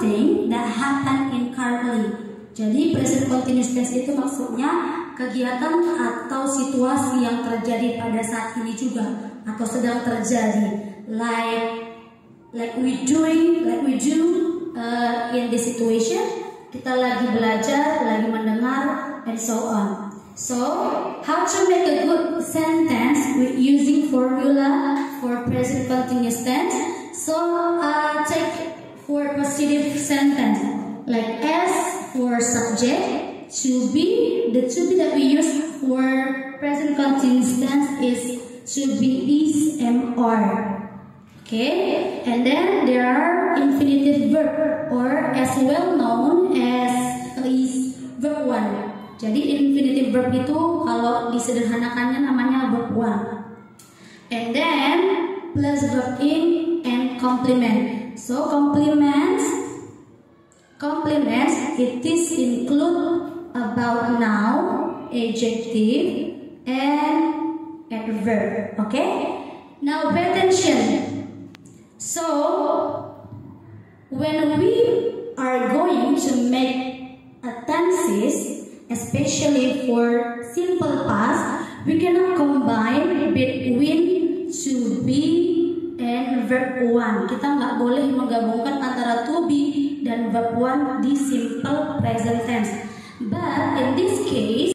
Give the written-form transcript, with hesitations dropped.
something that happened in currently. Jadi present continuous tense itu maksudnya kegiatan atau situasi yang terjadi pada saat ini juga atau sedang terjadi. Like we do in this situation. Kita lagi belajar, lagi mendengar, and so on. So, how to make a good sentence with using formula for present continuous tense? So, take for positive sentence, like S for subject, to be. The to be that we use for present continuous tense is to be, is, am, are. Okay, and then there are infinitive verb, or as well known as is verb 1. Jadi infinitive verb itu kalau disederhanakannya namanya verb 1. And then plus verb in and complement. So complements it is include about noun, adjective, and adverb. Okay? Now pay attention. So when we are going to make tenses, especially for simple past, we cannot combine between to be and verb 1. Kita nggak boleh menggabungkan antara to be dan verb 1 di simple present tense. But in this case,